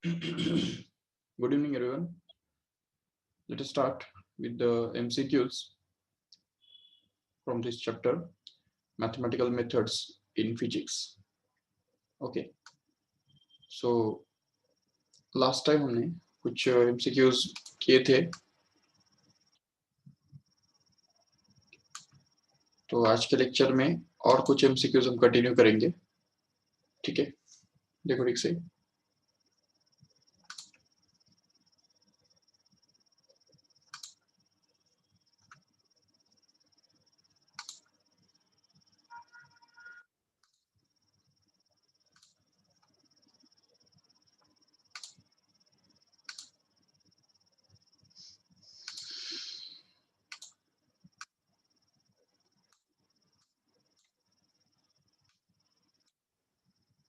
Good evening, everyone. Let us start with the MCQs from this chapter, Mathematical Methods in Physics. Okay. So last time हमने कुछ MCQs किए थे, तो आज के लेक्चर में और कुछ MCQs हम कंटिन्यू करेंगे. ठीक है, देखो ठीक से.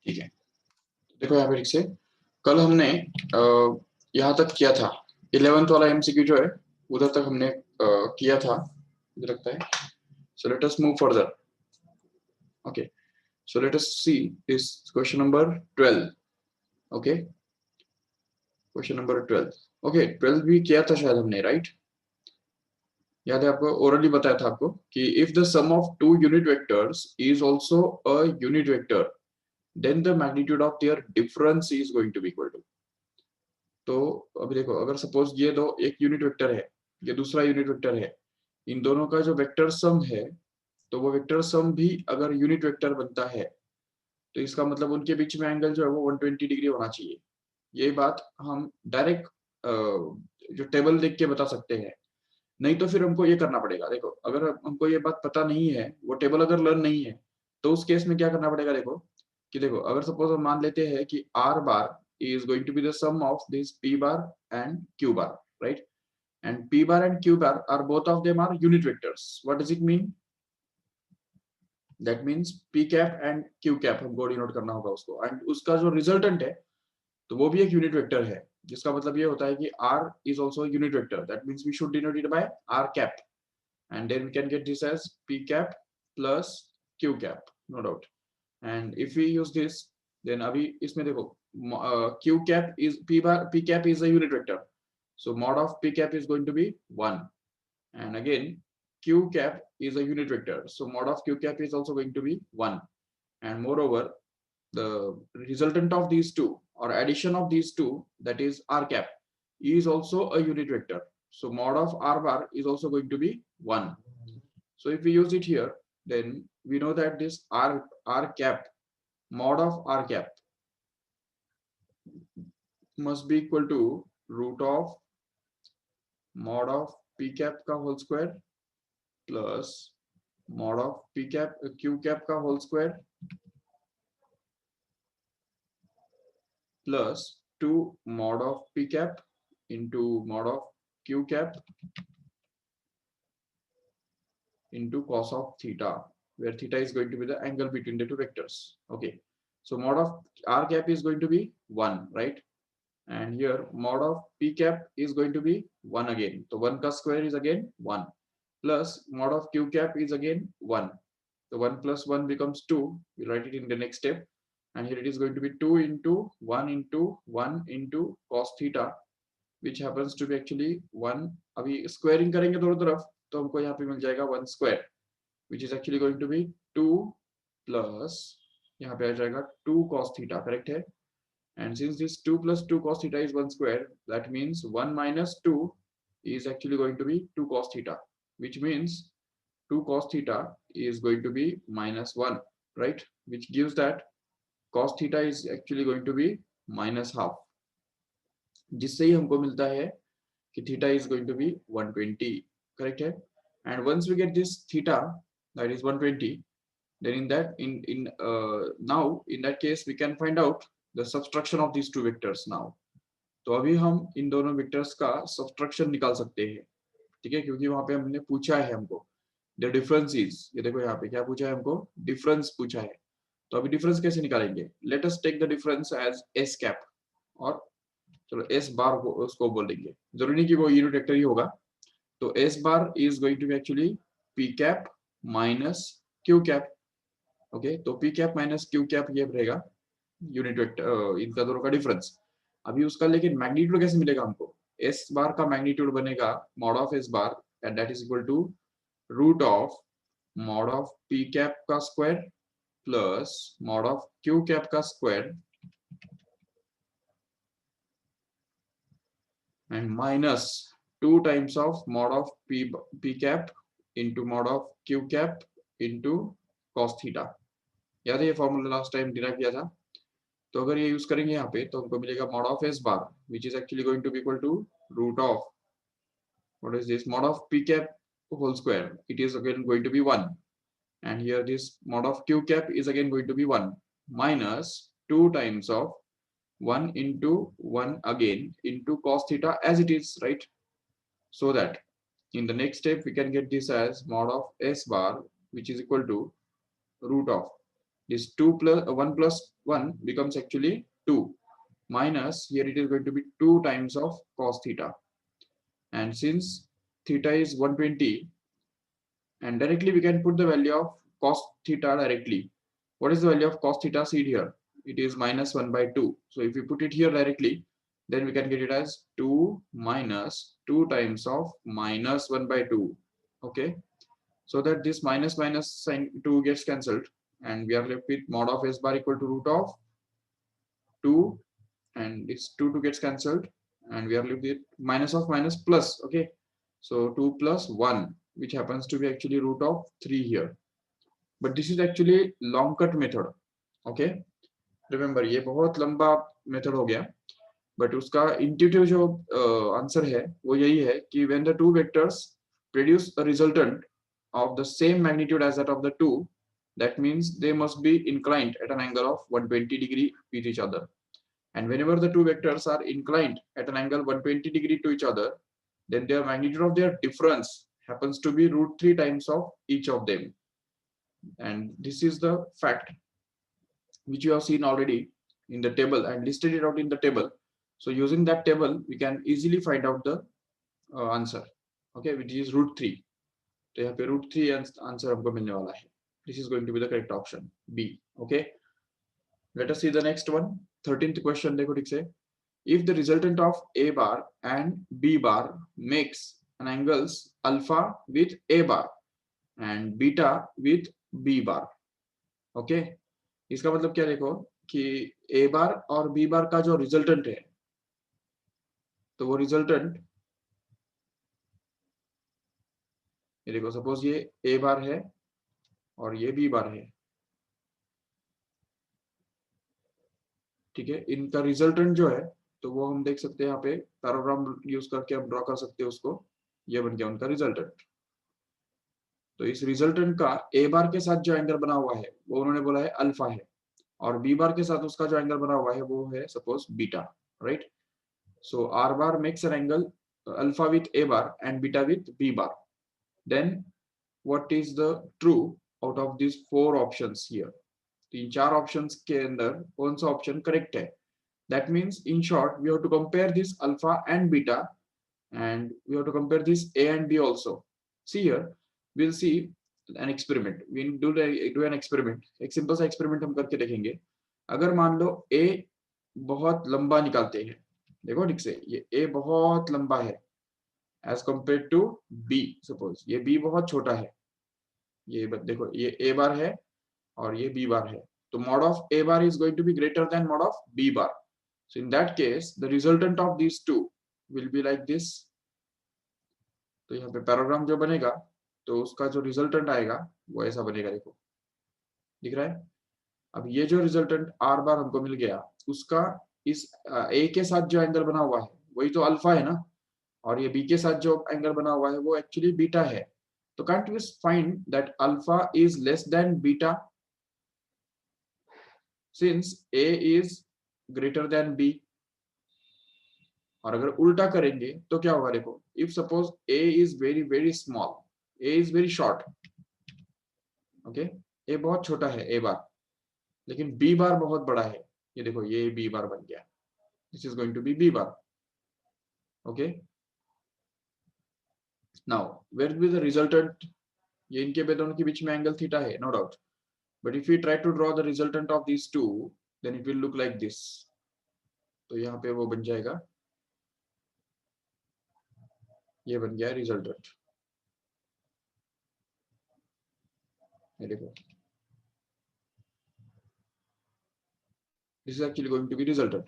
ठीक है, देखो यहाँ पे ठीक से. कल हमने यहाँ तक किया था. 11th वाला MCQ जो है उधर तक हमने किया था, मुझे लगता है. So let us move further. Okay. So let us see this question number 12. Okay. Question number 12. Okay, 12 भी किया था शायद हमने, right? याद है आपको, orally बताया था आपको कि if the sum of two unit vectors is also a unit vector, then the magnitude of their difference is going to be equal to. तो अभी देखो, अगर सपोज ये दो एक यूनिट वेक्टर है, ये दूसरा यूनिट वेक्टर है, इन दोनों का जो वेक्टर सम है, तो वो वेक्टर सम भी अगर यूनिट वेक्टर बनता है, तो इसका मतलब उनके बीच में एंगल जो है वो 120 डिग्री होना चाहिए. ये बात हम डायरेक्ट जो टेबल देख के बता सकते हैं. नहीं तो फिर हमको ये करना पड़ेगा. देखो, अगर हमको ये बात पता नहीं है, वो टेबल अगर लर्न नहीं है, तो उस केस में क्या करना पड़ेगा. देखो कि देखो, अगर सपोज हम मान लेते हैं कि are bar is going to be the sum of this p bar and q bar, right? And p bar and q bar are both of them are unit vectors. What does it mean? That means p cap and q cap हमको denote करना होगा उसको, and उसका जो resultant है तो वो भी एक यूनिट वेक्टर है, जिसका मतलब ये होता है कि r is also a unit vector. That means we should denote it by r cap, and then we can get this as p cap plus q cap, no doubt. And if we use this, then अभी इसमें देखो, q cap is p cap is a unit vector, so mod of p cap is going to be 1, and again q cap is a unit vector, so mod of q cap is also going to be 1, and moreover the resultant of these two or addition of these two, that is r cap, is also a unit vector, so mod of r bar is also going to be 1. So if we use it here, then we know that this r cap, mod of r cap must be equal to root of mod of p cap का whole square plus mod of p cap q cap का whole square plus 2 mod of p cap into mod of q cap into cos of theta, where theta is going to be the angle between the two vectors. Okay, so mod of r cap is going to be 1, right? And here mod of p cap is going to be 1 again, so 1 ka square is again 1, plus mod of q cap is again 1, so 1 plus 1 becomes 2. We write it in the next step, and here it is going to be 2 into 1 into 1 into cos theta, which happens to be actually 1. अभी squaring करेंगे दोनों तरफ, तो हमको यहाँ पे मिल जाएगा 1 square, which is actually going to be 2 plus यहाँ पे आ जाएगा 2 cos theta, correct है? And since this 2 plus 2 cos theta is 1 square, that means 1 minus 2 is actually going to be 2 cos theta, which means 2 cos theta is going to be minus 1, right? Which gives that cos theta is actually going to be minus half, जिससे ही हमको मिलता है कि theta is going to be 120, correct है? And once we get this theta, that is 120, then now in that case we can find out the subtraction of these two vectors now. तो अभी हम इन दोनों वेक्टर्स का subtraction निकाल सकते हैं, ठीक है? क्योंकि वहां पे हमने पूछा है हमको द डिफरेंस इज, ये देखो यहाँ पे क्या पूछा है हमको, डिफरेंस पूछा है. तो अभी डिफरेंस कैसे निकालेंगे? Let us take the difference as S cap, और चलो एस बार को उसको बोल देंगे, जरूरी नहीं कि वो यूनिट वेक्टर ही होगा. तो S bar is going to be actually P cap minus Q cap. Okay, तो P cap minus Q cap ये रहेगा यूनिट वेक्टर, इनका दोनों का डिफरेंस. अभी उसका लेकिन मैग्नीट्यूड कैसे मिलेगा हमको? एस बार का मैग्नीट्यूड बनेगा mod of S bar and that is equal to root of mod of P cap का square plus mod of Q cap का square and minus 2 times of mod of p cap into mod of q cap into cos theta. याद है ये formula last time derive किया था? तो अगर ये यूज करेंगे यहाँ पे तो हमको मिलेगा mod of s bar which is actually going to be equal to root of what is this mod of p cap whole square. It is again going to be 1 and here this mod of q cap is again going to be 1 minus 2 times of 1 into 1 again into cos theta as it is, right? So that in the next step we can get this as mod of s bar which is equal to root of this 2 plus 1 plus 1 becomes actually 2 minus here it is going to be 2 times of cos theta, and since theta is 120 and directly we can put the value of cos theta directly. What is the value of cos theta? See here, it is minus 1 by 2. So if we put it here directly, then we can get it as 2 minus 2 times of minus 1 by 2. Okay, so that this minus minus sign 2 gets cancelled and we are left with mod of s bar equal to root of 2 and this 2 gets cancelled and we are left with minus of minus plus. Okay, so 2 plus 1 which happens to be actually root of 3 here, but this is actually long cut method. Okay, remember ये बहुत लंबा method हो गया, but उसका intuitive जो answer है वो यही है कि when the two vectors produce a resultant of the same magnitude as that of the two, that means they must be inclined at an angle of 120 degree with each other. And whenever the two vectors are inclined at an angle 120 degree to each other, then their magnitude of their difference happens to be root 3 times of each of them. And this is the fact which you have seen already in the table and listed it out in the table. So using that table, we can easily find out the answer. Okay, which is root 3. तो यहाँ पे root 3 answer हमको मिलने वाला है. This is going to be the correct option, B. Okay. Let us see the next one. 13th question देखो ठीक से. If the resultant of A bar and B bar makes an angles alpha with A bar and beta with B bar. Okay. इसका मतलब क्या देखो कि A बार और B बार का जो रिजल्टेंट है तो वो रिजल्टेंट ये देखो, सपोज ये A बार है और ये B बार है, ठीक है. इनका रिजल्टेंट जो है तो वो हम देख सकते हैं यहाँ पे पैराग्राम यूज करके हम ड्रॉ कर सकते हैं उसको. ये बन गया उनका रिजल्टेंट. तो इस रिजल्टेंट का A बार के साथ जो एंगल बना हुआ है वो उन्होंने बोला है अल्फा है और B बार के साथ उसका जो एंगल बना हुआ है वो है suppose beta, right. So R bar makes an angle alpha with A bar and beta with B bar. Then what is the true out of these 4 options here? तीन चार options के अंदर कौन सा option correct है? That means in short we have to compare this alpha and beta and we have to compare this A and B also. See here, we'll see an experiment. We do an experiment. एक simple सा experiment हम करके देखेंगे. अगर मान लो A बहुत लंबा निकालते हैं, देखो ठीक से ये A बहुत लंबा है as compared to B. Suppose ये B बहुत छोटा है, ये देखो ये A बार है और ये B बार है, तो mod of A bar is going to be greater than mod of B bar. So in that case the resultant of these two will be like this. तो यहाँ पे पैराग्राम जो बनेगा तो उसका जो रिजल्टेंट आएगा वो ऐसा बनेगा, देखो दिख रहा है. अब ये जो रिजल्टेंट R बार हमको मिल गया उसका इस A के साथ जो एंगल बना हुआ है वही तो अल्फा है ना, और ये B के साथ जो एंगल बना हुआ है वो एक्चुअली बीटा है. तो can't we find that alpha is less than beta since A is greater than B. और अगर उल्टा करेंगे तो क्या होगा, देखो if suppose A is very small, A is very short, okay, A बहुत छोटा है A बार, लेकिन B बार बहुत बड़ा है, ये देखो ये B बार बन गया. This is going to be B bar. Okay. Now where will be the resultant? ये इनके दोनों के बीच में एंगल थीटा है, no doubt. But if we try to draw the resultant of these two, then it will look like this. तो यहाँ पे वो बन जाएगा, ये बन गया रिजल्टेंट। ये देखो, this is actually going to be resultant.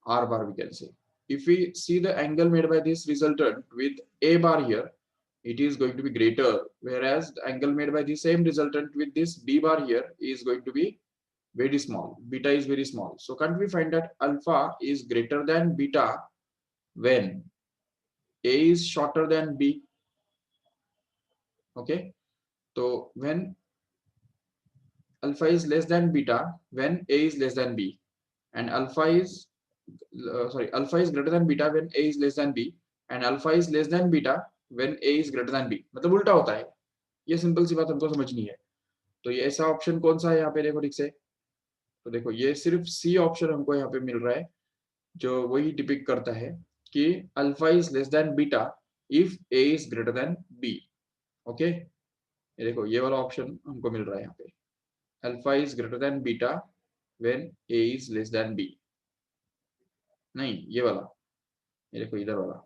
R bar we can say. If we see the angle made by this resultant with A bar here, it is going to be greater, whereas the angle made by the same resultant with this B bar here is going to be very small. Beta is very small. So can't we find that alpha is greater than beta when A is shorter than B? Okay. So when alpha is less than beta when A is less than B, and alpha is alpha is greater than beta when A is less than B, and alpha is less than beta when A is greater than B. मतलब उल्टा होता है। ये simple सी बात हमको समझनी है। तो ये ऐसा ऑप्शन कौन सा है यहाँ पे, देखो ठीक से। तो देखो ये सिर्फ सी ऑप्शन हमको यहाँ पे मिल रहा है, जो वही डिपिक्ट करता है कि alpha is less than beta if A is greater than B. Okay, ये देखो ये वाला ऑप्शन हमको मिल रहा है यहाँ पे, alpha is greater than beta when A is less than B. नहीं, ये वाला, ये देखो इधर वाला।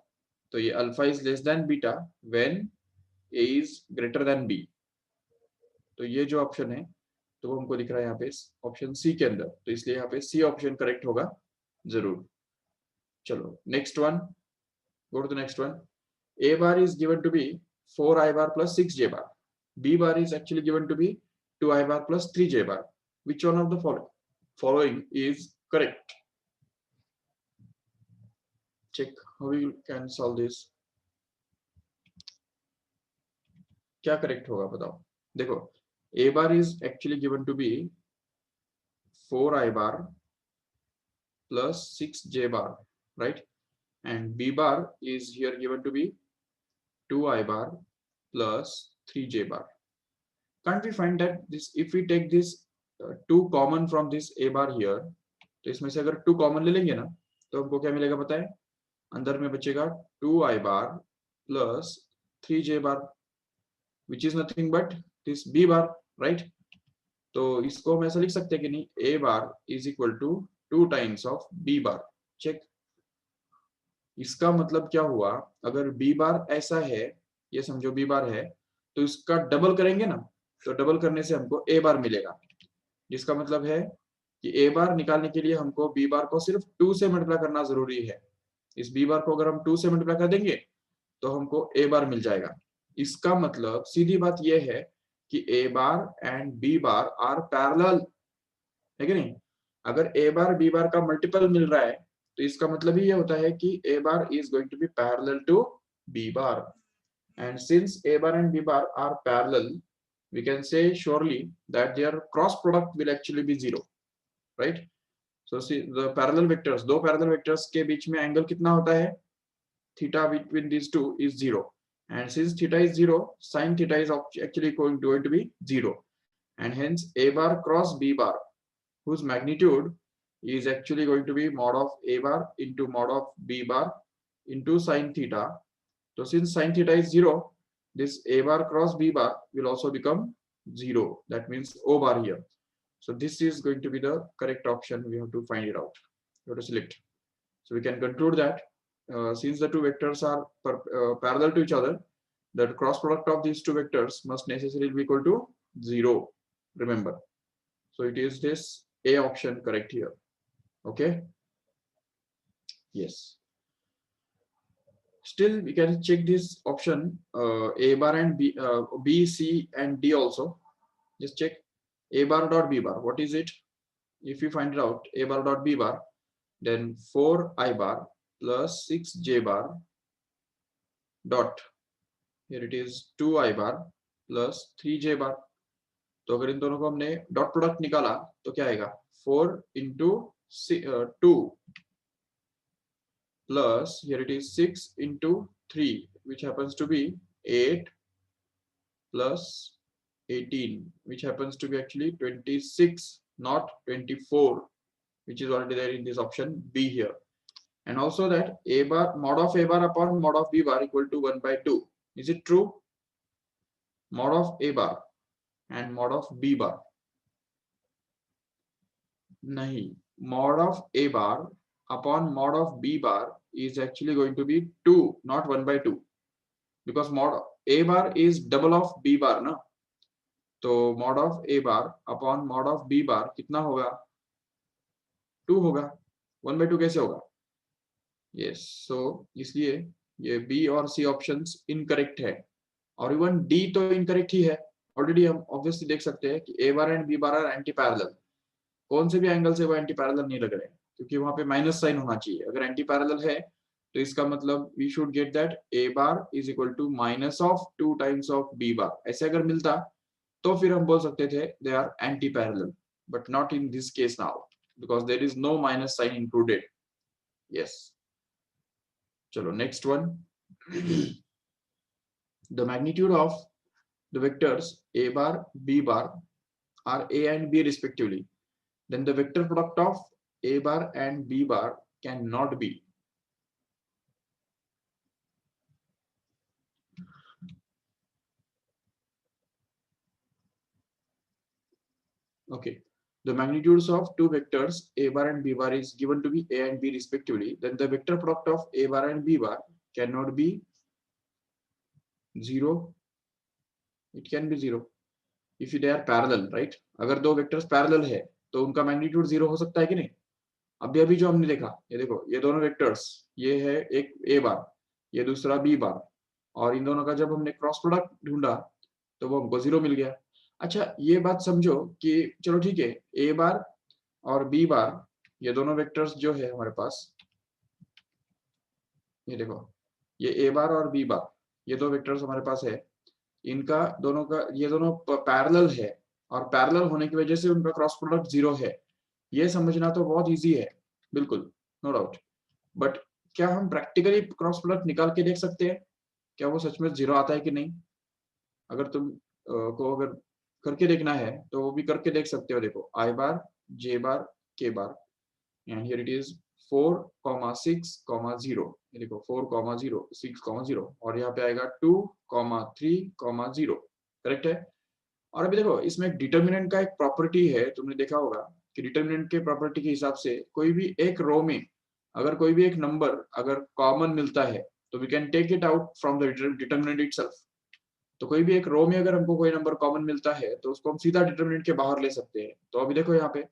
तो ये alpha is less than beta when A is greater than B. तो ये जो ऑप्शन है तो वो हमको दिख रहा है यहाँ पे ऑप्शन सी के अंदर, तो इसलिए यहाँ पे सी ऑप्शन करेक्ट होगा जरूर। चलो next one, go to the next one. A bar is given to be 4i bar plus 6j bar. B bar is actually given to be 2i bar plus 3j bar. Which one of the following is correct? Check how we can solve this. क्या correct होगा बताओ। देखो A bar is actually given to be 4i bar plus 6j bar, right? And B bar is here given to be 2i bar plus 3j bar. Can't we find that this, if we take this 2 common from this A bar here, तो इसमें से अगर 2 common ले लेंगे ना तो हमको क्या मिलेगा पता है, अंदर में बचेगा 2i bar plus 3j bar, which is nothing but this B bar, right? तो इसको हम ऐसा लिख सकते हैं कि नहीं, A bar is equal to 2 times of B bar. Check, इसका मतलब क्या हुआ, अगर B बार ऐसा है, ये समझो B बार है, तो इसका डबल करेंगे ना, तो डबल करने से हमको A बार मिलेगा, जिसका मतलब है कि A बार निकालने के लिए हमको B बार को सिर्फ 2 से मल्टीप्लाई करना जरूरी है। इस B बार को अगर हम 2 से मल्टीप्लाई कर देंगे तो हमको A बार मिल जाएगा। इसका मतलब सीधी बात यह है कि A bar and B bar are parallel, है कि नहीं? अगर A बार B बार का मल्टीपल मिल रहा है तो इसका मतलब ही ये होता है कि A bar is going to be parallel to B bar, and since A bar and B bar are parallel, we can say surely that their cross product will actually be 0, right? So see the parallel vectors, दो parallel vectors के बीच में angle कितना होता है, theta between these two is 0, and since theta is 0, sin theta is actually going to be 0, and hence A bar cross B bar, whose magnitude is actually going to be mod of A bar into mod of B bar into sin theta. So since sin theta is 0, this A bar cross B bar will also become 0. That means O bar here. So this is going to be the correct option. We have to find it out. We have to select. So we can conclude that since the two vectors are parallel to each other, the cross product of these two vectors must necessarily be equal to 0. Remember. So it is this A option correct here. Okay. Yes. Still, we can check this option A bar and B, C, and D also. Just check A bar dot B bar. What is it? If you find it out, A bar dot B bar, then 4i bar plus 6j bar dot, here it is 2i bar plus 3j bar. तो अगर इन दोनों को हमने dot product निकाला तो क्या आएगा, 4 into 2 plus here it is 6 into 3, which happens to be 8 plus 18, which happens to be actually 26, not 24, which is already there in this option B here. And also that A bar mod of A bar upon mod of B bar equal to 1 by 2. Is it true? Mod of A bar and mod of B bar. Nahi. Mod of A bar upon mod of b bar is actually going to be 2, not 1 by 2, because mod a bar is double of b bar ना. तो mod of a bar upon mod of b bar कितना होगा? 2 होगा. 1 by 2 कैसे होगा? Yes, सो इसलिए ये B और सी ऑप्शंस इनकरेक्ट है, और इवन डी तो इनकरेक्ट ही है. ऑलरेडी हम ऑब्वियसली देख सकते हैं कि A bar and B bar are anti parallel. कौन से भी एंगल से वो एंटी पैरेलल नहीं लग रहे हैं, क्योंकि वहां पे माइनस साइन होना चाहिए. अगर एंटी पैरेलल है तो इसका मतलब we should get that A bar is equal to minus of 2 times of B bar. ऐसे अगर मिलता तो फिर हम बोल सकते थे they are anti parallel, but not in this case now because there is no minus sign included. Yes, चलो next one. The magnitude of the vectors a bar, b bar are a and b respectively, then the vector product of a bar and b bar cannot be. Okay, the magnitudes of two vectors a bar and b bar is given to be a and b respectively, then the vector product of a bar and b bar cannot be 0. It can be 0 if they are parallel, right? अगर दो vectors parallel है तो उनका magnitude 0 हो सकता है कि नहीं? अभी जो हमने देखा, ये देखो, ये दोनों वेक्टर्स, ये है एक ए बार, ये दूसरा बी बार, और इन दोनों का जब हमने क्रॉस प्रोडक्ट ढूंढा तो वो हमको 0 मिल गया. अच्छा, ये बात समझो कि चलो ठीक है, ए बार और बी बार, ये दोनों वेक्टर्स जो है हमारे पास, ये देखो, ये ए बार और बी बार, ये दो वेक्टर्स हमारे पास है. इनका दोनों का, ये दोनों पैरेलल है, और पैरेलल होने की वजह से उनका क्रॉस प्रोडक्ट 0 है. ये समझना तो बहुत इजी है, बिल्कुल, नो डाउट. बट क्या हम प्रैक्टिकली क्रॉस प्रोडक्ट निकाल के देख सकते हैं? क्या वो सच में 0 आता है कि नहीं? अगर तुम को अगर करके देखना है तो वो भी करके देख सकते हो. देखो, आई बार, जे बार, के बार, एंड हियर इट इज 4, 6, 0. ये देखो 4, 0, 6, 0, और यहाँ पे आएगा 2, 3, 0. करेक्ट है. और अभी देखो, इसमें डिटर्मिनेंट का एक प्रॉपर्टी है, तुमने देखा होगा कि डिटर्मिनेंट के प्रॉपर्टी के हिसाब से कोई भी एक रो में अगर कोई भी एक नंबर अगर कॉमन मिलता है तो we can take it out from the determinant itself. तो कोई भी एक रो में अगर हमको कोई नंबर कॉमन मिलता है तो उसको हम सीधा डिटर्मिनेंट के बाहर ले सकते हैं. तो अभी देखो यहाँ पे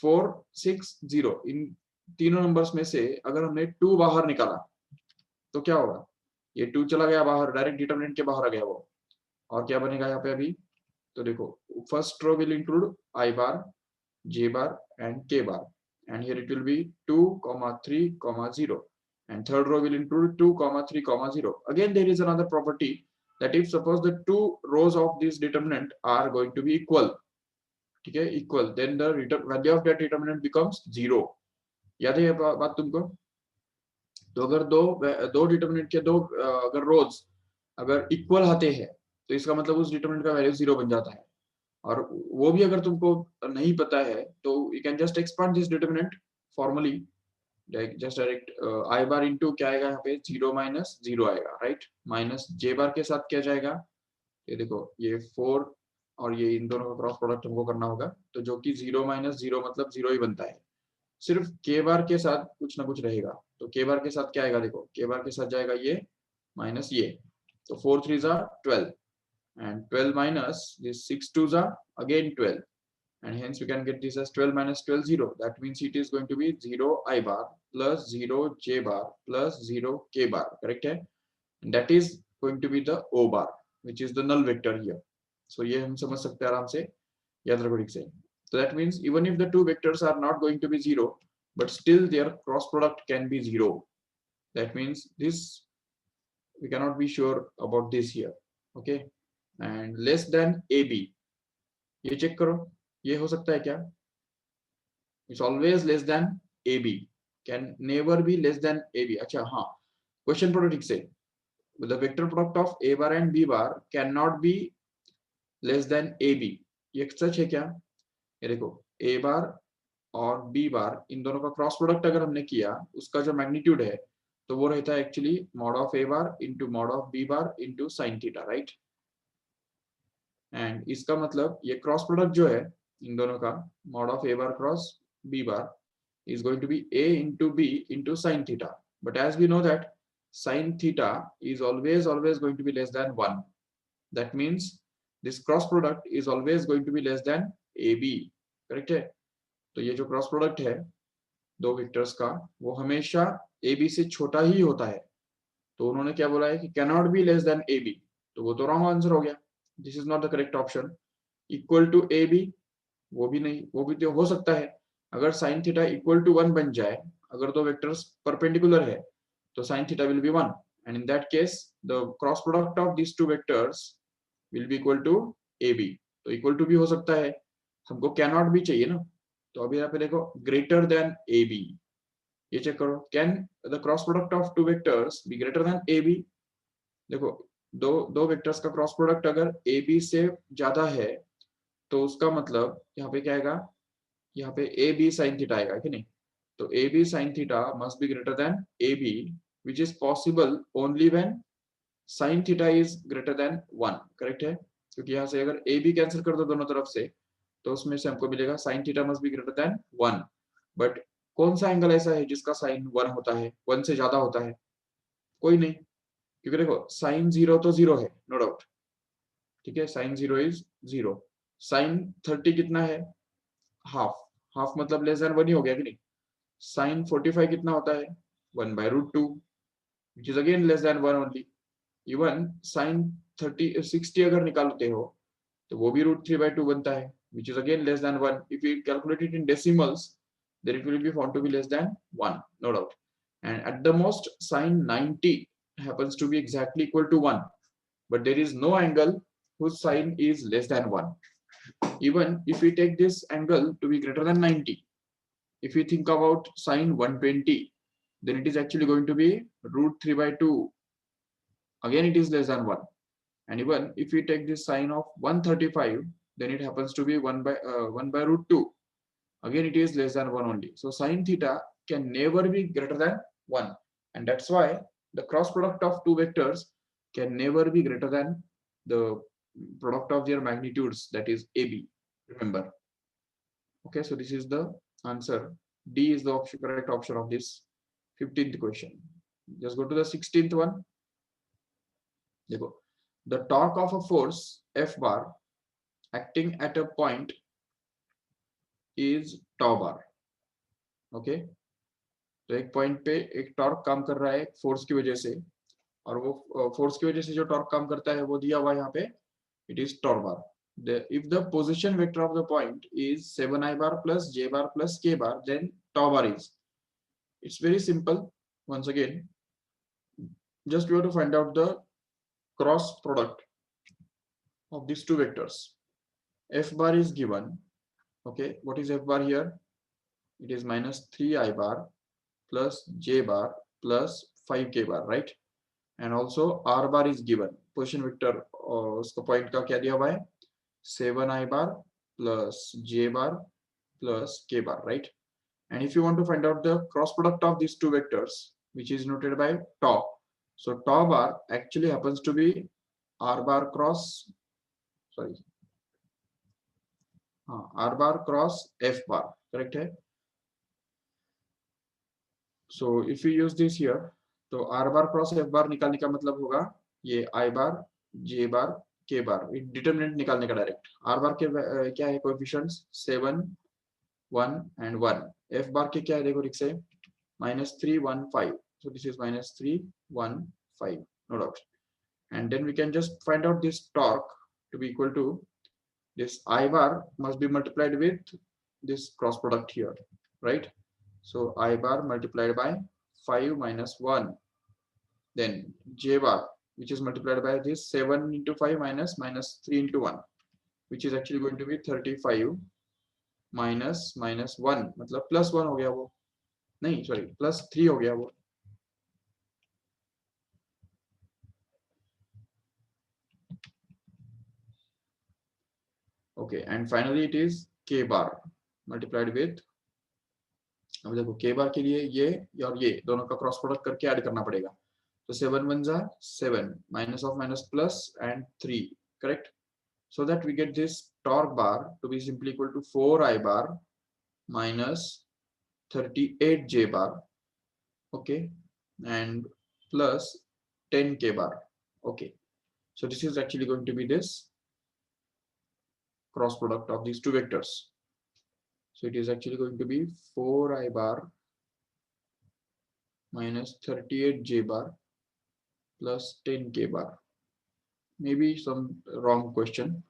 4, 6, 0, इन तीनों नंबर्स में से अगर हमने 2 बाहर निकाला तो क्या होगा? ये 2 चला गया बाहर, डायरेक्ट डिटर्मिनेंट के बाहर आ गया वो. और क्या बनेगा यहाँ पे अभी? तो देखो, first row will include I bar, J bar and K bar, and here it will be 2, 3, 0, and third row will include 2, 3, 0. Again, there is another property that if suppose the two rows of this determinant are going to be equal, okay, equal, then the value of that determinant becomes 0. याद है ये बात तुमको? तो अगर दो determinant के दो अगर रोज अगर इक्वल आते हैं तो इसका मतलब उस डिटर्मिनेंट का वैल्यू 0 बन जाता है. और वो भी अगर तुमको नहीं पता है तो you can just expand this determinant formally, just direct I bar into क्या आएगा यहाँ पे? 0 - 0 आएगा, राइट? माइनस जे बार के साथ क्या जाएगा? ये देखो, ये 4 और ये इन दोनों का क्रॉस प्रोडक्ट हमको करना होगा, तो जो कि 0 - 0 मतलब 0 ही बनता है. सिर्फ के बार के साथ कुछ ना कुछ रहेगा. तो के बार के साथ क्या आएगा? देखो, के बार के साथ जाएगा ये माइनस ये, तो 4 3 12, and 12 minus this 6 2s are again 12, and hence we can get this as 12 minus 12 0. That means it is going to be 0 I bar plus 0 j bar plus 0 k bar. Correct है? And that is going to be the O bar, which is the null vector here. So ये हम समझ सकते हैं आराम से, याद रखो ठीक से. So that means even if the two vectors are not going to be 0, but still their cross product can be 0. That means this, we cannot be sure about this here. Okay, and less than AB, ये check करो, ये हो सकता है क्या? It's always less than AB, can never be less than AB. अच्छा हाँ, question पढ़ो ठीक से. The vector product of A bar and B bar cannot be less than AB. ये सच है क्या? ये देखो, ए बार और बी बार, इन दोनों का क्रॉस प्रोडक्ट अगर हमने किया, उसका जो मैग्नीट्यूड है तो वो रहता है actually mod of A bar into mod of B bar into sine theta, right? And इसका मतलब ये क्रॉस प्रोडक्ट जो है इन दोनों का, mod of A bar cross B bar, is going to be A into B into sine theta. But as we know that sine theta is always going to be less than 1. That means this cross product is always going to be less than AB. Correct है? तो ये जो cross product है दो vectors का वो हमेशा AB से छोटा ही होता है. तो उन्होंने क्या बोला है कि cannot be less than AB. तो वो तो रॉन्ग आंसर हो गया. This is not the correct option. Equal to AB वो भी नहीं, वो भी तो हो सकता है अगर sin थीटा इक्वल टू 1 बन जाए. अगर दो वेक्टर्स परपेंडिकुलर है तो sin theta will be 1 and in that case the cross product of these two vectors will be equal to AB. तो इक्वल टू भी हो सकता है, हमको कैनॉट भी चाहिए ना. तो अभी यहाँ पे देखो ग्रेटर देन AB. ये चेक करो, can the cross product of two vectors be greater than AB. देखो दो वेक्टर्स का क्रॉस प्रोडक्ट अगर AB से ज्यादा है तो उसका मतलब यहाँ पे क्या आएगा, यहाँ पे AB sin थीटा आएगा कि नहीं. तो AB sin theta must be greater than AB which is possible only when sin theta is greater than 1. Correct है, क्योंकि यहाँ से अगर AB कैंसिल कर दो दोनों तरफ से तो उसमें से हमको मिलेगा sin theta must be greater than 1. But कौन सा एंगल ऐसा है जिसका साइन 1 होता है, 1 से ज्यादा होता है? कोई नहीं, क्योंकि देखो sin 0 तो 0 है नो डाउट. ठीक है, sin 0 इज 0. sin 30 कितना है? हाफ. हाफ मतलब लेस देन 1 ही हो गया कि नहीं. sin 45 कितना होता है? 1/√2 which is again less than 1 only. Even sin 60 अगर निकालते हो तो वो भी √3/2 बनता है which is again less than 1. If we calculate it in decimals then it will be found to be less than 1 no doubt. And at the most sin 90 happens to be exactly equal to 1, but there is no angle whose sine is less than 1. Even if we take this angle to be greater than 90, if we think about sin 120 then it is actually going to be √3/2. Again it is less than 1. And even if we take this sine of 135 then it happens to be 1/√2. Again it is less than 1 only. So sin theta can never be greater than 1, and that's why the cross product of two vectors can never be greater than the product of their magnitudes, that is AB. Remember. Okay, so this is the answer. D is the correct option of this 15th question. Just go to the 16th one. देखो, the torque of a force F bar acting at a point is tau bar. Okay, तो एक point पे एक torque काम कर रहा है force की वजह से, और वो फोर्स की वजह से जो टॉर्क काम करता है वो दिया हुआ है यहाँ पे, it is tau bar. If the position vector of the point is 7i bar plus j bar plus k bar, then tau bar is. It's very simple. Once again, just we have to find out the cross product of these two vectors. F bar is given. Okay, what is F bar here? It is minus 3i bar plus j bar plus 5k bar, right? And also R bar is given. Position vector उसका point का क्या दिया हुआ है? 7i bar plus j bar plus k bar, right? And if you want to find out the cross product of these two vectors, which is noted by tau, so tau bar actually happens to be R bar cross, sorry, R bar cross F bar, correct है? So if we use this here, तो R bar cross F bar निकालने का मतलब होगा ये I bar, J bar, K bar, determinant निकालने का direct. R bar के क्या है कोएफिशिएंट्स? 7, 1 and 1. F bar के क्या है देखो, रिक्स है -315. So this is -315, no doubt. And then we can just find out this torque to be equal to this I bar must be multiplied with this cross product here, right? So I bar multiplied by 5 minus 1, then J bar which is multiplied by this 7 into 5 minus 3 into 1, which is actually going to be 35 minus 1, मतलब plus 1 हो गया वो, नहीं sorry plus 3 हो गया वो. Okay, and finally it is K bar multiplied with, अब देखो K bar के लिए ये और ये दोनों का क्रॉस प्रोडक्ट करके ऐड करना पड़ेगा. तो 7 1 जा 7 minus of minus plus and 3, correct? So that we get this torque bar to be simply equal to 4i bar minus 38 J bar, okay, and plus 10 K bar, okay. So this is actually going to be this cross product of these two vectors. So it is actually going to be 4I bar minus 38 J bar plus 10 K bar. Maybe some wrong question.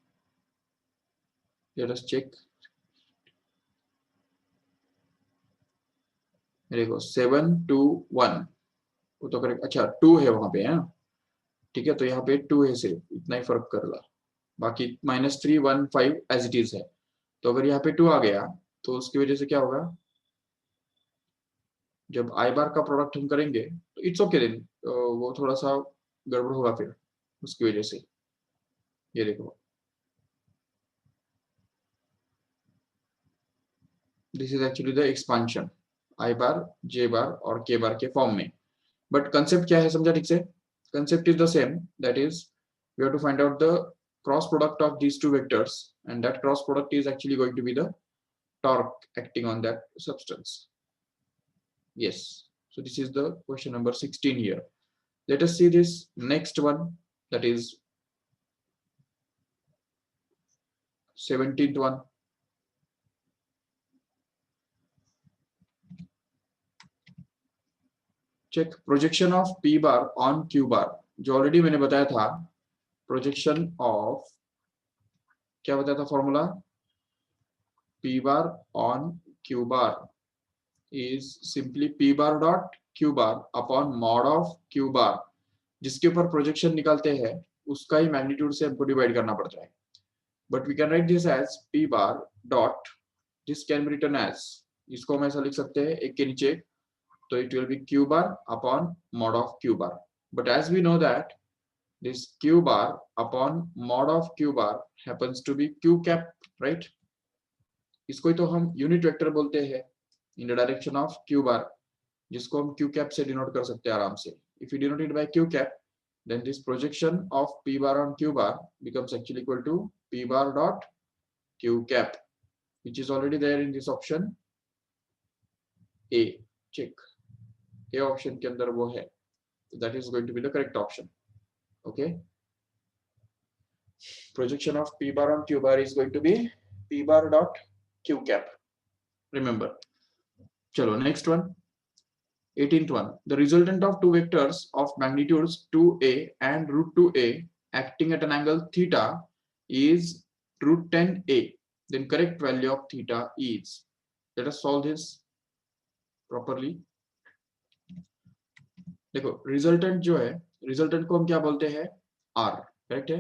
Let us check. देखो 7 2 1 वो तो correct, अच्छा 2 है वहां पे, है ठीक है, तो यहाँ पे 2 है, सिर्फ इतना ही फर्क कर ला, बाकी -3 1 5 एज इट इज है। तो अगर यहाँ पे 2 आ गया तो उसकी वजह से क्या होगा, जब आई बार का प्रोडक्ट हम करेंगे तो इट्स ओके देन, वो थोड़ा सा गड़बड़ होगा फिर उसकी वजह से। ये देखो this is actually the expansion I bar J bar और के बार के फॉर्म में। बट कंसेप्ट क्या है समझा ठीक से, concept is the same, that is we have to find out the cross product of these two vectors, and that cross product is actually going to be the torque acting on that substance. Yes, so this is the question number 16 here. Let us see this next one, that is 17th one. Check projection of P bar on Q bar, जो already मैंने बताया था, projection of, क्या बताया था formula, P bar on Q bar is simply P bar dot Q bar upon mod of Q bar, जिसके ऊपर projection निकालते हैं उसका ही मैग्नीट्यूड से हमको डिवाइड करना पड़ता है। But we can write this as P bar dot, this can be written as, इसको हम ऐसा लिख सकते हैं एक के नीचे, तो it will be Q bar upon mod of Q bar. But as we know that this Q bar upon mod of Q bar happens to be Q cap, right? इसको तो हम यूनिट वेक्टर बोलते हैं in the direction of Q bar, जिसको हम Q cap से denote कर सकते हैं आराम से। If you denote it by Q cap, then this projection of P bar on Q bar becomes actually equal to P bar dot Q cap, which is already there in this option A. Check. A option के अंदर वो है, that is going to be the correct option. Okay, projection of P bar on Q bar is going to be P bar dot Q cap, remember. चलो next one, 18th one. The resultant of two vectors of magnitudes 2a and root 2a acting at an angle theta is root 10a, then correct value of theta is, let us solve this properly. देखो resultant जो है, resultant को हम क्या बोलते हैं, R, correct है।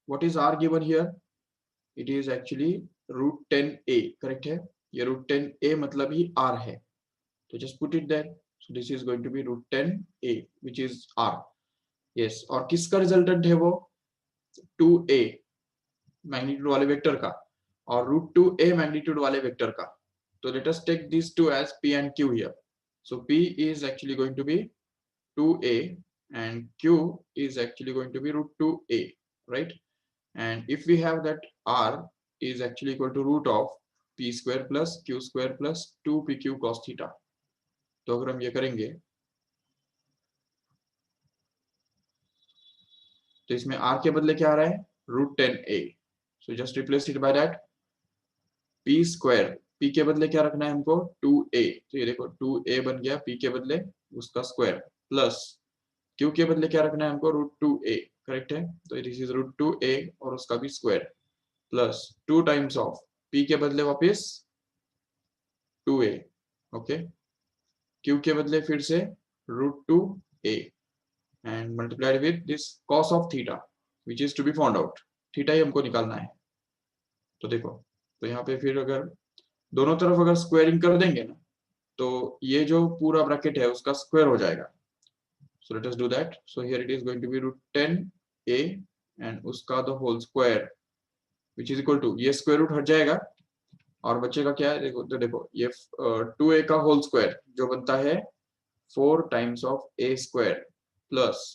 What is R given here, it is actually root 10a, correct है, ये रूट 10a मतलब ही आर है, तो just put it there. So this is going to be root 10a which is R. Yes, और किसका resultant है वो, 2a मैग्नीट्यूड वाले वेक्टर का और रूट 2a मैग्नीट्यूड वाले वेक्टर का। तो let us take this two as p and q here. So p is actually going to be 2a and q is actually going to be root 2a, right? And if we have that r is actually equal to root of p square plus q square plus 2pq cos theta, तो अगर हम ये करेंगे तो इसमें r के बदले क्या आ रहा है, root 10a. So just replace it by that p square, p के बदले क्या रखना है हमको, 2a, तो ये देखो 2a बन गया p के बदले उसका स्क्वायर, प्लस q के बदले क्या रखना है हमको, रूट 2a, करेक्ट है, तो दिस इज रूट 2a और उसका भी square, plus 2 times of p के बदले वापस 2a, ओके, q के बदले फिर से root 2a and multiplied with this cos of theta which is to be found out, theta ही हमको निकालना है। तो देखो, तो यहाँ पे फिर अगर दोनों तरफ अगर स्क्वायरिंग कर देंगे ना, तो ये जो पूरा ब्रैकेट है उसका स्क्वायर हो जाएगा। So let us do that. So here it is going to be root 10a and उसका the whole square which is equal to, ये स्क्वायर रूट हट जाएगा और बचेगा क्या है, देखो तो देखो ये 2a का होल स्क्वायर जो बनता है 4 times of a square plus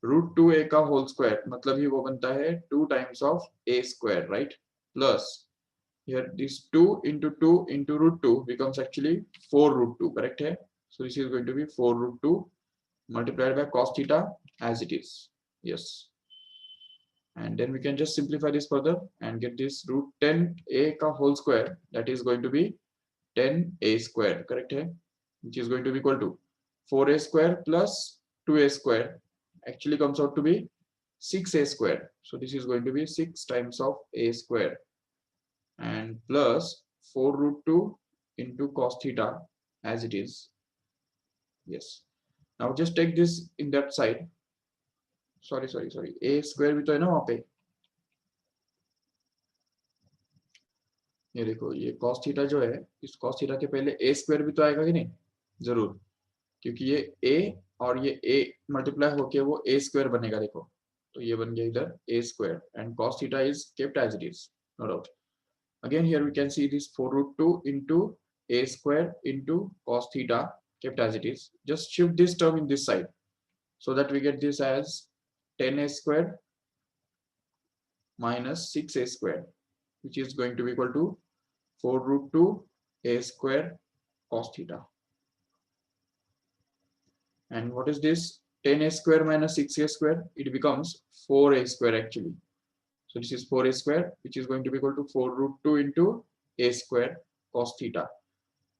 root 2a का होल स्क्वायर मतलब ही वो बनता है 2 times of a square, right, plus here this 2 into root 2 becomes actually 4 root 2, correct hai? So this is going to be 4 root 2 multiplied by cos theta as it is. Yes. And then we can just simplify this further and get this root 10a ka whole square, that is going to be 10a square, correct hai? Which is going to be equal to 4a square plus 2a square actually comes out to be 6a square. So this is going to be 6 times of a square and plus 4 root 2 into cos theta as it is. Yes. Now just take this in that side. Sorry. a square भी तो है ना वहाँ पे. ये देखो ये cos theta जो है, इस cos थीटा के पहले a स्क्वायर भी तो आएगा कि नहीं? जरूर, क्योंकि ये a और ये a मल्टीप्लाई होके वो a स्क्वायर बनेगा. देखो तो ये बन गया इधर a square and cos theta is kept as it is, no doubt. Again here we can see this 4 root 2 into a square into cos theta kept as it is. Just shift this term in this side so that we get this as 10a square minus 6a square, which is going to be equal to 4 root 2 a square cos theta. And what is this? 10a square minus 6a square, it becomes 4a square actually. So this is 4a square, which is going to be equal to 4 root 2 into a square cos theta.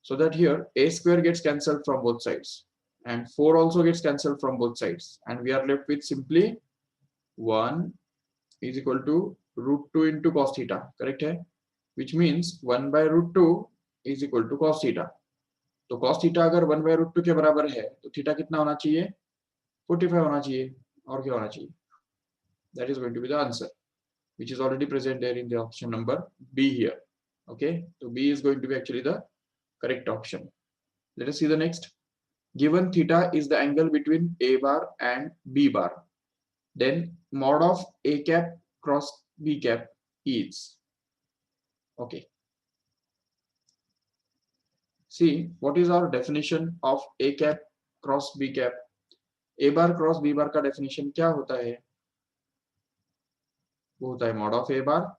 So that here a square gets cancelled from both sides and 4 also gets cancelled from both sides, and we are left with simply 1 is equal to root 2 into cos theta, correct hai? Which means 1 by root 2 is equal to cos theta. तो cos theta अगर 1 by root 2 के बराबर है तो theta कितना होना चाहिए? 45 होना चाहिए. और क्या होना चाहिए? That is going to be the answer, which is already present there in the option number B here. Okay, so B is going to be actually the correct option. Let us see the next. Given theta is the angle between A bar and B bar, then mod of A cap cross B cap is. Okay. See, what is our definition of A cap cross B cap? A bar cross B bar का definition क्या होता है? वो होता है mod of A bar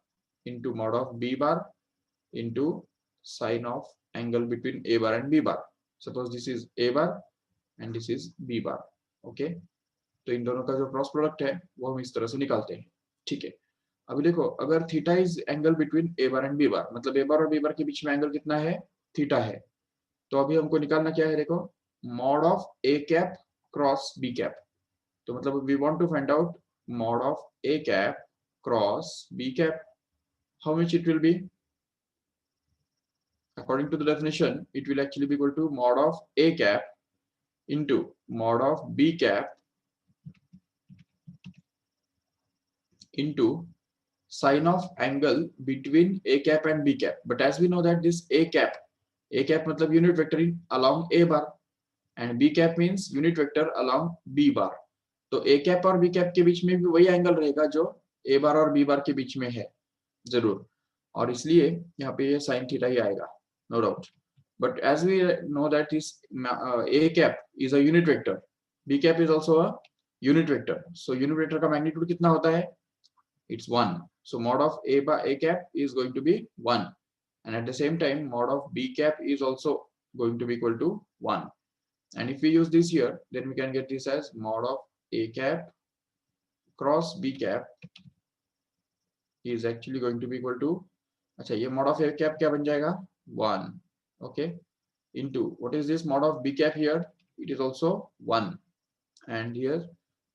into mod of B bar into sine of angle between A bar and B bar. Suppose this is A bar and this is B bar. Okay, तो इन दोनों का जो क्रॉस प्रोडक्ट है वो हम इस तरह से निकालते हैं. ठीक है, अभी देखो अगर theta is angle between A bar and B bar, मतलब ए बार और बी बार के बीच में एंगल कितना है? थीटा है. तो अभी हमको निकालना क्या है? देखो mod of A cap cross B cap. तो मतलब we want to find out mod of A cap cross B cap. How much it will be? According to the definition, it will actually be equal to mod of A cap into mod of B cap into sine of angle between A cap and B cap. But as we know that this A cap मतलब unit vector along A bar and B cap means unit vector along B bar. तो A cap और B cap के बीच में भी वही angle रहेगा जो A bar और B bar के बीच में है जरूर, और इसलिए यहाँ पे ये sin थीटा ही आएगा, no doubt. But as we know that this A cap is a unit vector, B cap is also a unit vector. So unit vector का magnitude कितना होता है? It's 1. So mod of A by A cap is going to be 1, and at the same time mod of B cap is also going to be equal to 1. And if we use this here, then we can get this as mod of A cap cross B cap is actually going to be equal to, अच्छा ये mod of A cap क्या बन जाएगा? 1. Okay, into what is this mod of B cap here? It is also 1, and here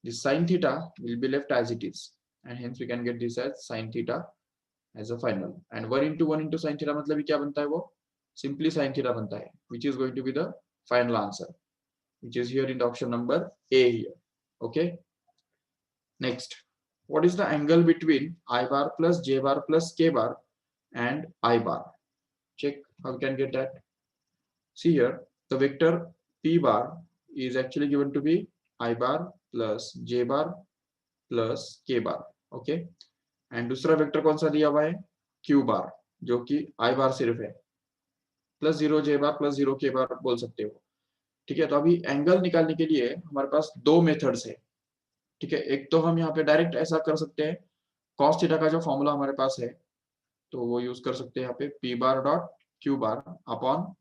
this sin theta will be left as it is, and hence we can get this as sin theta as a final. And 1 into sin theta मतलब क्या बनता है? वो simply sin theta बनता है, which is going to be the final answer, which is here in the option number A here. Okay, next, what is the angle between I bar plus J bar plus K bar and I bar? Check how we can get that. See here, the vector P bar is actually given to be I bar plus J bar plus K bar. Okay, and दूसरा vector कौन सा दिया हुआ है? Q bar, जो कि I bar सिर्फ है, plus 0 J bar plus 0 K bar बोल सकते हो. ठीक है, तो अभी एंगल निकालने के लिए हमारे पास दो मेथड्स है. ठीक है, एक तो हम यहाँ पे डायरेक्ट ऐसा कर सकते हैं, cos थीटा का जो फॉर्मूला हमारे पास है तो वो यूज कर सकते हैं यहाँ पे P bar dot Q bar upon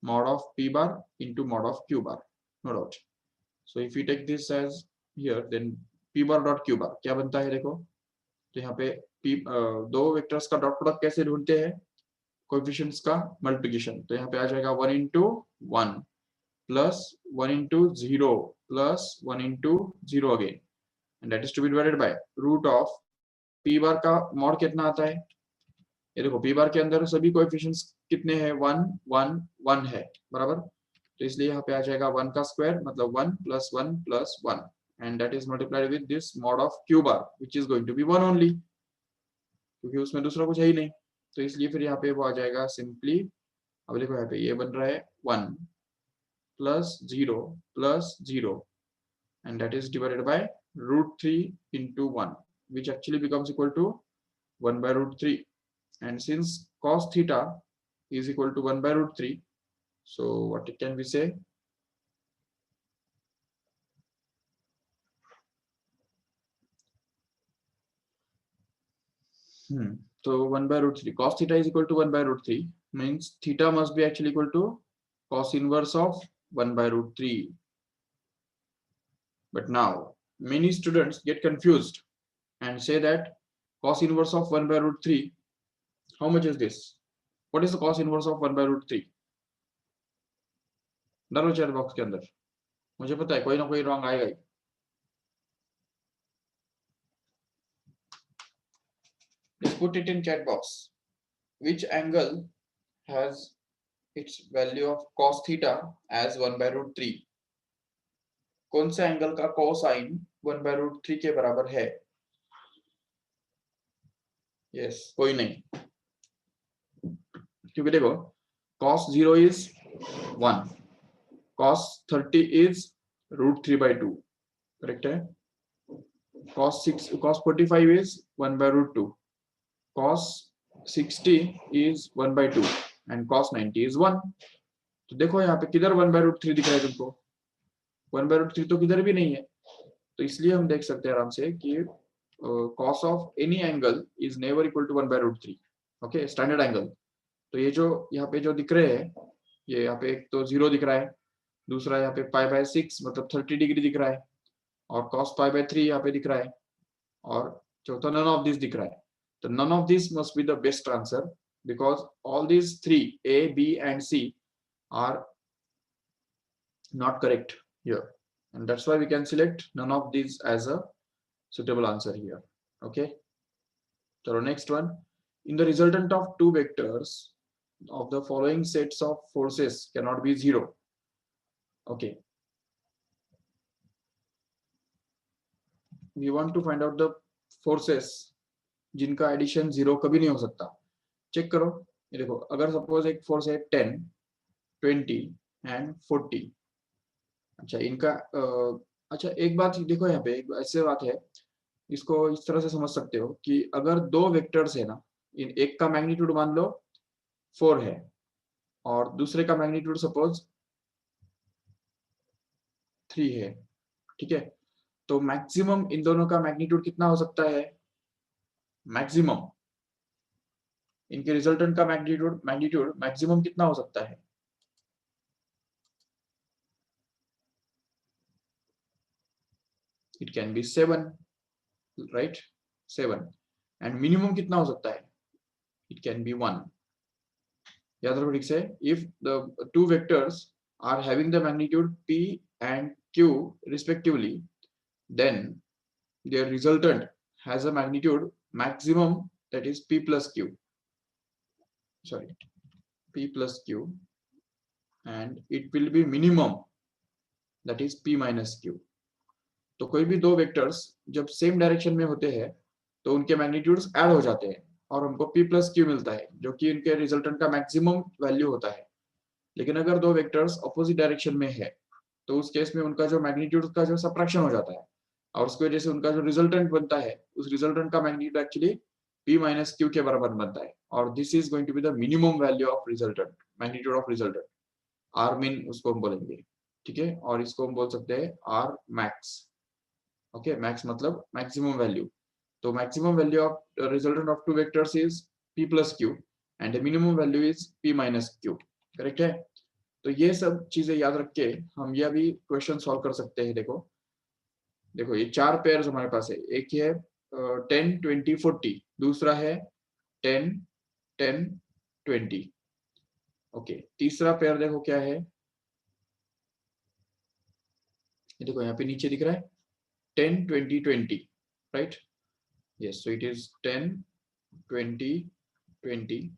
mod of p bar into mod of q bar, no doubt. So if you take this as here, then p bar dot q bar क्या बनता है देखो, तो यहाँ पे p दो vectors का dot product कैसे ढूंढते हैं, कोएफिशिएंट्स का मल्टीप्लिकेशन, तो यहाँ पे आ जाएगा 1 into 1 plus 1 into 0 plus 1 into 0 again, and that is to be divided by root of p bar का mod कितना आता है, ये देखो p बार के अंदर सभी कोएफिशिएंट्स कितने हैं, 1 1 1 है बराबर, तो इसलिए यहाँ पे आ जाएगा 1 का स्क्वायर मतलब 1 plus 1 and that is multiplied with this mod of Q bar which is going to be 1 only, क्योंकि उसमें दूसरा कुछ है ही नहीं, तो इसलिए फिर यहाँ पे वो आ जाएगा सिंपली, अब देखो यहाँ पे ये बन रहा है 1 plus 0 plus 0 and that is divided by root 3 into 1 which actually becomes equal to 1 by root 3, and since cos theta is equal to 1 by root 3, so what can we say, so 1 by root 3 cos theta is equal to 1 by root 3 means theta must be actually equal to cos inverse of 1 by root 3. But now many students get confused and say that cos inverse of 1 by root 3, how much is this, what is the cos inverse of 1 by root 3, डालो chat box के अंदर, मुझे पता है कोई ना कोई wrong आएगा ही. Please put it in chat box. Which angle has its value of cos theta as 1 by root 3? कौन सा एंगल का कोसाइन 1 by root 3 के बराबर है? Yes, कोई नहीं, क्योंकि देखो cos 0 is 1, cos 30 is root 3 by 2, correct है, cos 45 is 1 by root 2, cos 60 is 1 by 2 and cos 90 is 1. तो देखो यहाँ पे किधर 1 by root 3 दिख रहा है तुमको, 1 by root 3 तो किधर भी नहीं है, तो इसलिए हम देख सकते हैं आराम से कि cos of any angle is never equal to 1 by root 3. Okay, standard angle, तो ये जो यहाँ पे जो दिख रहे हैं, ये यहाँ पे एक तो 0 दिख रहा है, दूसरा यहाँ पे पाई बाय 6 मतलब 30 डिग्री दिख रहा है, और cos पाई बाय 3 यहाँ पे दिख रहा है, और चौथा नन ऑफ दिस दिख रहा है, तो none of this must be the best answer because all these three A, B and C are not correct here, and that's why we can select none of these as a suitable answer here. Okay, so next one, in the resultant of two vectors of the following sets of forces cannot be zero. Okay, we want to find out the forces जिनका addition 0 कभी नहीं हो सकता. Check करो, ये देखो, अगर suppose एक फोर्स है 10, 20 एंड 40, अच्छा इनका अच्छा एक बात देखो, यहाँ पे एक ऐसे बात है, इसको इस तरह से समझ सकते हो कि अगर दो वेक्टर्स है ना, इन एक का मैग्नीट्यूड मान लो 4 है और दूसरे का मैग्नीट्यूड सपोज 3 है, ठीक है, तो मैक्सिमम इन दोनों का मैग्नीट्यूड कितना हो सकता है, मैक्सिमम इनके रिजल्टेंट का मैग्नीट्यूड मैक्सिमम कितना हो सकता है, it can be 7, right, 7, and minimum कितना हो सकता है, इट कैन बी 1. याद रखो ठीक से, if the two vectors are having the magnitude p and q respectively, then their resultant has a magnitude maximum, that is p plus q, sorry, p plus q, and it will be minimum, that is p minus q. तो कोई भी दो vectors जब same direction में होते हैं तो उनके मैग्नीट्यूड्स ऐड हो जाते हैं और हमको p plus q मिलता है, जो कि इनके रिजल्टेंट का मैक्सिमम वैल्यू होता है. लेकिन अगर दो वेक्टर्स अपोजिट डायरेक्शन में है तो उस केस में उनका जो मैग्नीट्यूड का जो सबट्रैक्शन हो जाता है और उसकी वजह से उनका जो रिजल्टेंट बनता है, उस रिजल्टेंट का magnitude actually p minus q के बराबर बनता है, और this is going to be the minimum value of resultant, magnitude of resultant, r min उसको हम बोलेंगे, ठीक है, और इसको हम बोल सकते हैं r max. ओके, मैक्स मतलब मैक्सिमम वैल्यू, तो maximum value of resultant of two vectors is p plus q and the minimum value is p minus q. Correct है? तो ये सब चीजें याद रख के हम यह भी क्वेश्चन सॉल्व कर सकते हैं. देखो देखो ये चार पेयर्स हमारे पास है. एक है 10 20 40, दूसरा है 10 10 20. ओके, तीसरा पेयर देखो क्या है, ये देखो यहाँ पे नीचे दिख रहा है 10 20 20, right? Yes, so it is 10 20 20.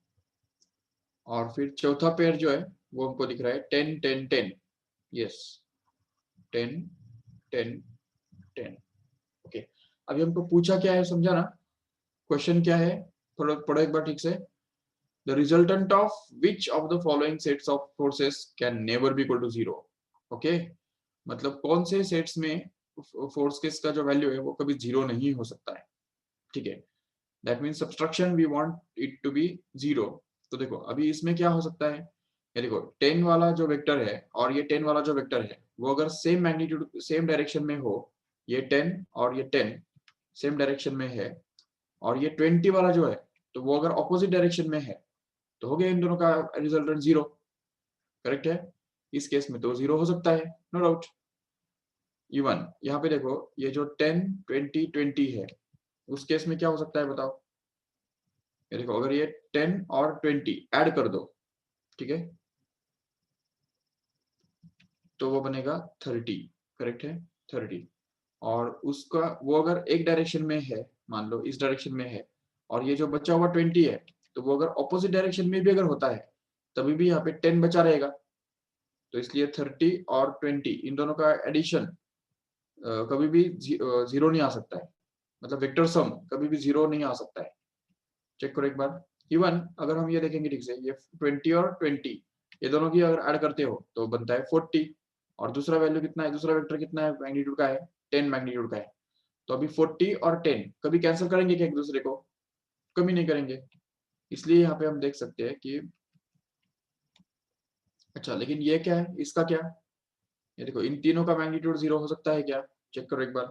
और फिर चौथा पेयर जो है वो हमको दिख रहा है 10 10 10. यस, 10 10 10. ओके, अभी हमको पूछा क्या है, समझा ना? क्वेश्चन क्या है, थोड़ा पढ़ो एक बार ठीक से. The resultant of which of the following sets of forces can never be equal to zero? Okay, मतलब कौन से सेट्स में फोर्स का जो वैल्यू है वो कभी जीरो नहीं हो सकता है. ठीक है, that means subtraction we want it to be zero. तो देखो अभी इसमें क्या हो सकता है, ये देखो 10 वाला जो वेक्टर है और ये 10 वाला जो वेक्टर है वो अगर सेम मैग्नीट्यूड सेम डायरेक्शन में हो, ये 10 और ये 10 सेम डायरेक्शन में है, और ये 20 वाला जो है तो वो अगर ऑपोजिट डायरेक्शन में है, तो हो गया इन दोनों का रिजल्टेंट जीरो. करेक्ट है? इस केस में तो जीरो हो सकता है, नो डाउट. इवन यहाँ पे देखो ये जो 10 20 20 है, उस केस में क्या हो सकता है बताओ? ये देखो अगर ये 10 और 20 ऐड कर दो, ठीक है, तो वो बनेगा 30. करेक्ट है? 30. और उसका वो अगर एक डायरेक्शन में है, मान लो इस डायरेक्शन में है, और ये जो बचा हुआ 20 है, तो वो अगर ऑपोजिट डायरेक्शन में भी अगर होता है तभी भी यहाँ पे 10 बचा रहेगा. तो इसलिए 30 और 20 इन दोनों का एडिशन कभी भी जीरो नहीं आ सकता है. मतलब वेक्टर सम कभी भी जीरो नहीं आ सकता है. चेक करो एक बार. इवन अगर हम ये देखेंगे ठीक से, ये 20 और 20 ये दोनों की अगर ऐड करते हो तो बनता है 40. और दूसरा वैल्यू कितना है, दूसरा वेक्टर कितना है, मैग्नीट्यूड का है 10 मैग्नीट्यूड का है. तो अभी 40 और 10 कभी कैंसिल करेंगे क्या एक दूसरे को? कभी नहीं करेंगे. इसलिए यहाँ पे हम देख सकते हैं कि अच्छा, लेकिन ये क्या है, इसका क्या? ये देखो इन तीनों का मैग्नीट्यूड जीरो हो सकता है क्या? चेक करो एक बार.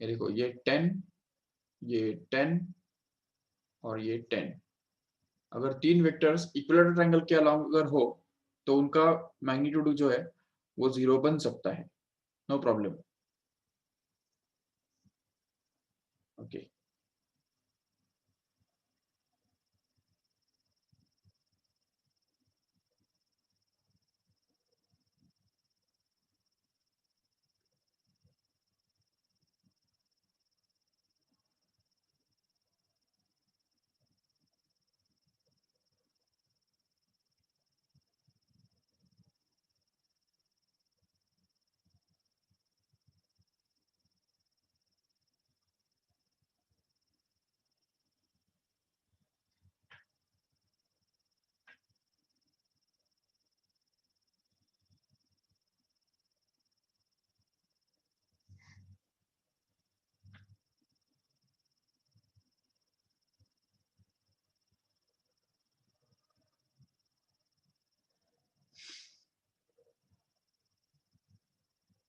ये देखो ये 10, ये 10 और ये 10. अगर तीन वेक्टर्स इक्विलेटरल ट्रायंगल के अलावा अगर हो तो उनका मैग्नीट्यूड जो है वो जीरो बन सकता है, no problem. Okay,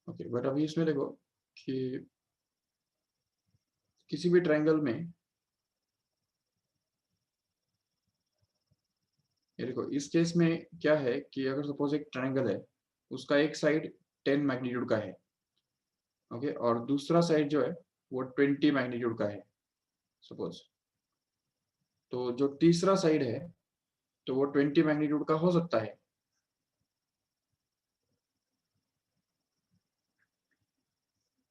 okay. But अभी इसमें देखो कि किसी भी ट्रायंगल में, ये देखो इस केस में क्या है कि अगर सपोज एक ट्रायंगल है, उसका एक साइड 10 मैग्नीट्यूड का है, ओके, और दूसरा साइड जो है वो 20 मैग्नीट्यूड का है सपोज. तो जो तीसरा साइड है तो वो 20 मैग्नीट्यूड का हो सकता है.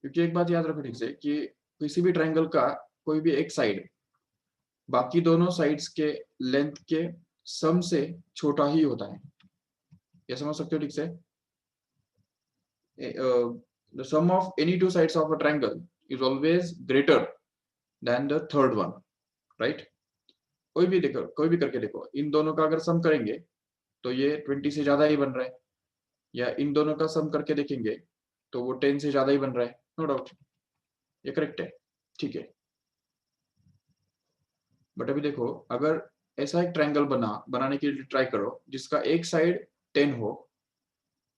क्योंकि एक बात याद रखो ठीक से कि किसी भी ट्रायंगल का कोई भी एक साइड बाकी दोनों साइड्स के लेंथ के सम से छोटा ही होता है. ये समझ सकते हो ठीक से? The sum of any two sides of a triangle is always greater than the third one, right? कोई भी देखो, कोई भी करके देखो, इन दोनों का अगर सम करेंगे तो ये 20 से ज्यादा ही बन रहा है, या इन दोनों का सम करके देखेंगे तो वो 10 से ज्यादा ही बन रहा है, नो डाउट. ये करेक्ट है, ठीक है. बट अभी देखो अगर ऐसा एक ट्रायंगल बनाने के लिए ट्राई करो जिसका एक साइड 10 हो,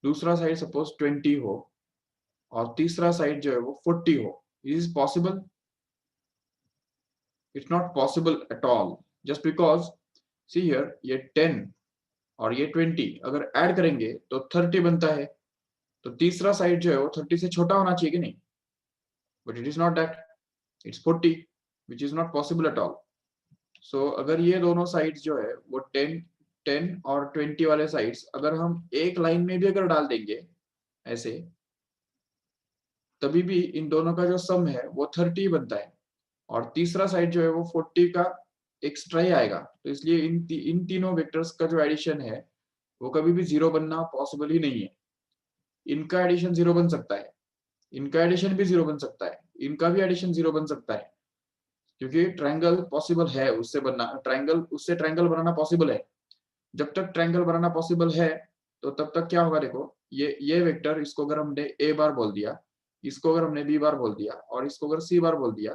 दूसरा साइड सपोज 20 हो, और तीसरा साइड जो है वो 40 हो. Is possible? It's not possible at all. Just because see here, ये 10 और ये 20 अगर ऐड करेंगे तो 30 बनता है, तो तीसरा साइड जो है वो 30 से छोटा होना चाहिए कि नहीं? But it is not that, it's 40, which is not possible at all. So अगर ये दोनों साइड्स जो है वो 10 और 20 वाले साइड्स अगर हम एक लाइन में भी अगर डाल देंगे ऐसे, तभी भी इन दोनों का जो सम है वो 30 बनता है, और तीसरा साइड जो है वो 40 का एक्स्ट्रा ही आएगा. तो इसलिए इन तीनों वेक्टर्स का जो एडिशन है वो कभी भी जीरो बनना पॉसिबल ही नहीं है. इनका एडिशन जीरो बन सकता है, इनका एडिशन भी जीरो बन सकता है, इनका भी एडिशन जीरो बन सकता है, क्योंकि ट्रायंगल पॉसिबल है उससे बनना, ट्रायंगल उससे ट्रायंगल बनाना पॉसिबल है. जब तक ट्रायंगल बनाना पॉसिबल है तो तब तक क्या होगा, देखो ये वेक्टर, इसको अगर हमने ए बार बोल दिया, इसको अगर हमने बी बार बोल दिया, और इसको अगर सी बार बोल दिया,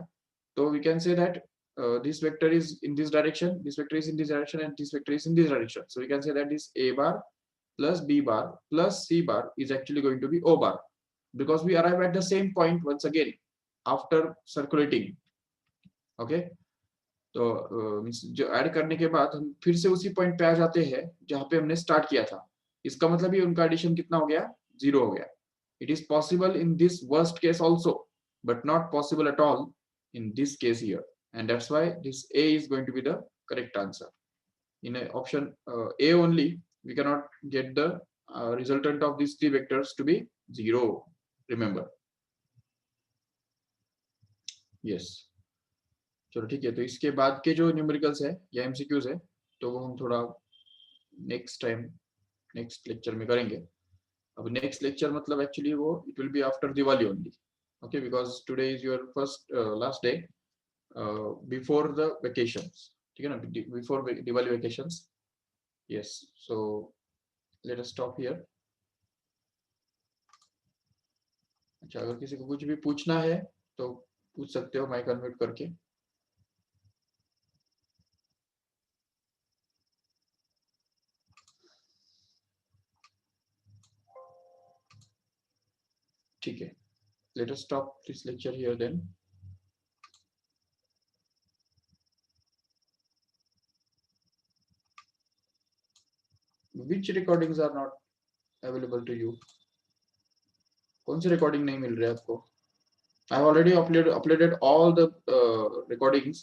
तो we can say that this vector is in this direction, this vector is in this direction, and this vector is in this direction. So we can say that this a bar plus b bar plus c bar is actually going to be o bar, because we arrive at the same point once again after circulating. Okay, तो जो add करने के बाद हम फिर से उसी point पे आ जाते हैं जहां पे हमने स्टार्ट किया था. इसका मतलब ये उनका एडिशन कितना हो गया, जीरो हो गया. It is possible in this worst case also, but not possible at all in this case here, and that's why this a is going to be the correct answer. In option a only, we cannot get the resultant of these three vectors to be zero, remember. Yes, चलो ठीक है. तो इसके बाद के जो numericals है या एमसीक्यूज है, तो वो हम थोड़ा नेक्स्ट टाइम नेक्स्ट लेक्चर में करेंगे. अब नेक्स्ट लेक्चर मतलब एक्चुअली वो it will be after Diwali only. Okay, because today is your first last day before the vacations, ठीक है ना, before Diwali vacations. Yes, so let us stop here. अच्छा, अगर किसी को कुछ भी पूछना है तो पूछ सकते हो माइक अनम्यूट करके. ठीक है, let us stop this lecture here then. Which recordings are not available to you? कौन सी रिकॉर्डिंग नहीं मिल रही है आपको? I have already uploaded all the recordings.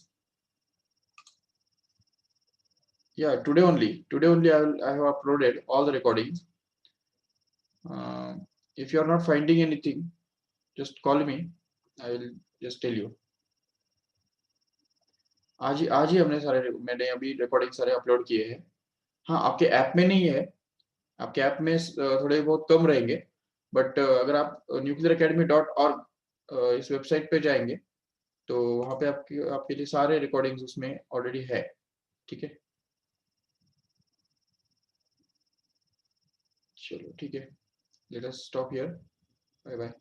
Yeah, today only I have uploaded all the recordings. If you are not finding anything, just call me, I will just tell you. आज ही मैंने अभी recording सारे upload किए हैं. हाँ, आपके app में नहीं है, आपके ऐप में थोड़े बहुत कम रहेंगे, बट अगर आप nuclearacademy.org इस वेबसाइट पे जाएंगे तो वहाँ पे आपके लिए सारे रिकॉर्डिंग्स उसमें ऑलरेडी है. ठीक है, चलो ठीक है, let us stop here. Bye bye.